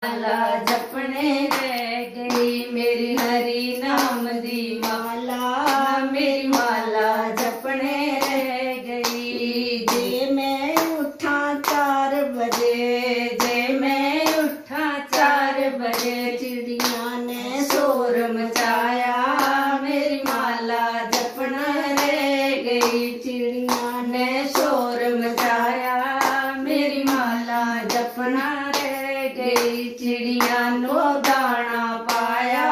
माला जपने रह गई मेरी हरि नाम दी माला, मेरी माला जपने रह गई। जे मैं उठा 4 बजे, जे मैं उठा 4 बजे, चिड़िया ने शोर मचाया मेरी माला जपना रह गई। चिड़िया ने शोर मचाया मेरी माला जपना रह गई। चिड़िया नो दाना पाया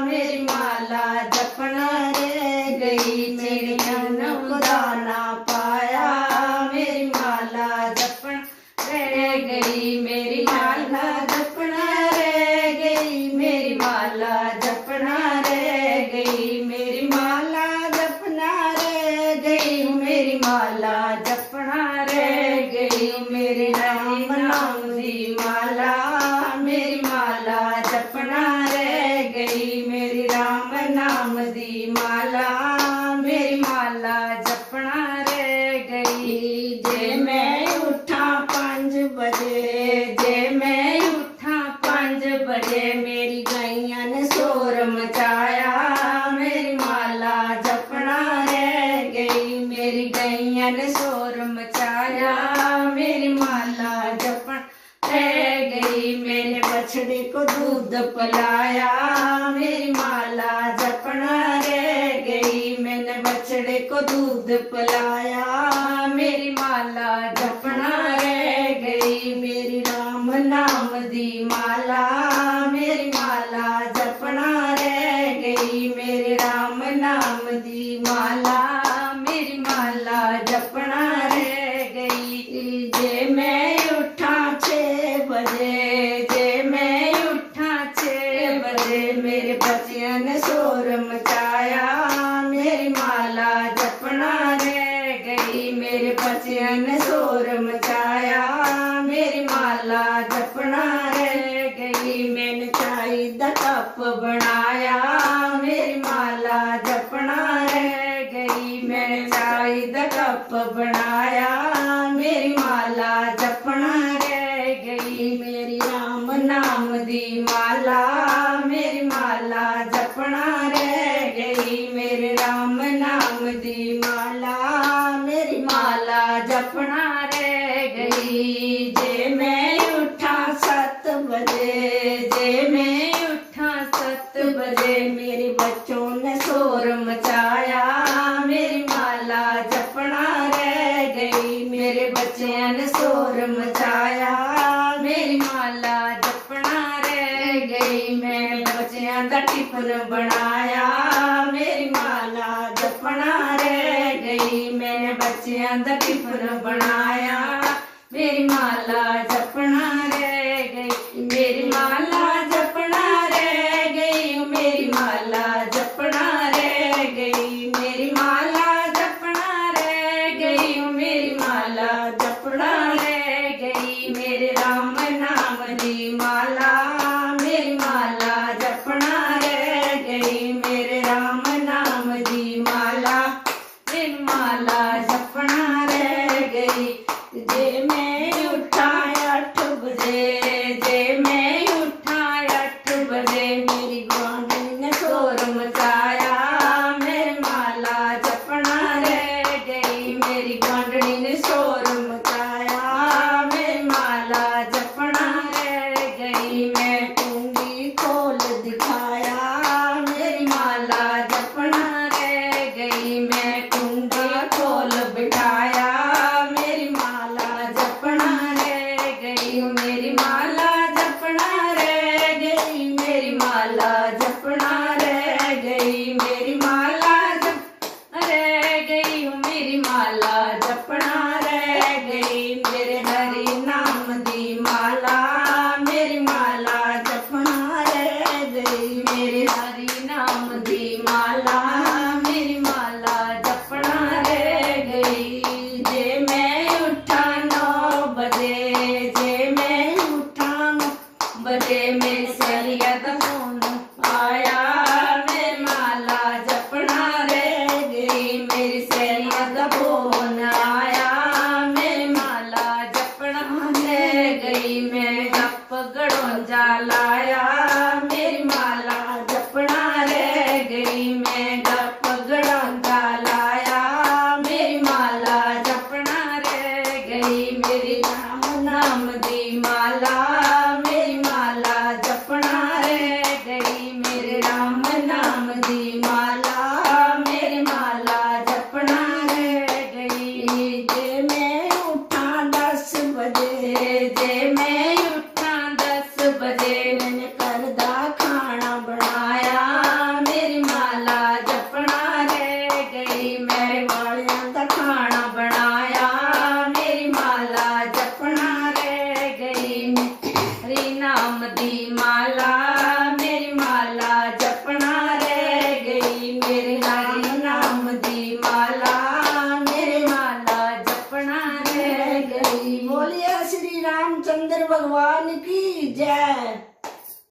मेरी माला जपना रह गई। चिड़िया नो दाना पाया मेरी माला जपना रह गई। मेरी माला जपना रह गई, मेरी माला जपना रह गई। मेरी माला जपना रह गई, मेरी माला जपना रह गई। मेरे राम नाम दी माला, मेरी माला जपना रह गई। मेरी राम नाम दी माला, मेरी माला जपना रह गई। जे मैं उठा 5 बजे, जे मैं उठा 5 बजे, मेरी गैया ने शोर मचाया मेरी माला जपना रह गई। मेरी गैया ने शोर मचाया मेरी माला जपना रह गई। मैंने बछड़े को दूध पिलाया मेरी माला जपना रह गई। मैंने बछड़े को दूध पिलाया मेरी माला जपना रह गई। मेरी राम नाम दी माला, मेरी माला जपना रह गई। मेरे राम नाम दी माला, मेरी माला जपना रह गई। जे मैं उठा 6 बजे, जे मैं उठा 6 बजे, मेरे बच्चियों ने शोर मचाया मेरी माला जपना रह गई। मेरे बच्चियों ने शोर मचाया मेरी माला जपना रह गई। मैंने चाय दा कप बनाया मेरी माला जपना रह गई। मैंने चाय दा कप बनाया मेरी माला जपना रह गई। मेरी राम नाम दी माला, मेरी माला जपना रह गई। मेरे राम नाम दी माला, मेरी माला जपना रह गई। जे मैं उठा 7 बजे, जे मैं उठा 7 बजे, मेरे बच्चों ने शोर मचाया मेरी माला जपना रह गई। मेरे बच्चों ने शोर मचाया मेरी माला जपना रह गई। मैं बच्चियां दा टिफिन बनाया मेरी माला जपना रह गई। मैंने बच्चियां दा टिफिन बनाया मेरी माला जपना रह गई। मेरी माला जपना रह गई, मेरी माला जपना रह गई। मेरी माला जपना रह गई, मेरी माला जपना रह गई। मेरे राम नाम दी माला, मेरी माला जपना रह गई। मेरे राम नाम दी माला, मेरी माला जपना रह गई। जे मैं उठा 8 बजे, जे मैं उठा 8 बजे, मेरी गुआंढी ने शोर मचाया मेरी माला जपना रह गई। मेरी गुआंढी ने शोर मचाया मेरी माला जपना रह गई। मैं कुंडी खोल दिखाया मेरी माला जपना रह गई। मैं कुंडी खोल बिठाया मेरी माला जपना रह गई। मेरी माला जपना रह गई, मेरी माला जपना रह गई। मेरी माला जपना रह गई, मेरी माला जपना रह गई। मेरे हरि नाम दी माला, मेरी माला जपना रह गई। मेरे हरि नाम दी माला, मेरी माला जपना रह गई। जे मैं उठा 9 बजे, जे मैं उठा 9 बजे, मेरी सहेलिया दा फोन आया मेरी माला जपना रह गई। मेरी सहेलिया दा फोन आया मेरी माला जपना रह गई। मैं गप गड़ों जा लाया मेरी माला जपना रह गई। मैं पगड़ा लाया मेरी माला जपना रह गई। मेरी राम नाम दी माला मेरी माला जपना रह गई। मेरे राम नाम दी माला मेरी माला जपना रह गई। जे मैं उठा 10 बजे जे मैं उठा 10 बजे मैंने करदा खाना बनाया मेरी माला जपना रह गई। मेरे वालियां दा खाना बनाया मेरी माला जपना रह गई। हरि नाम दी माला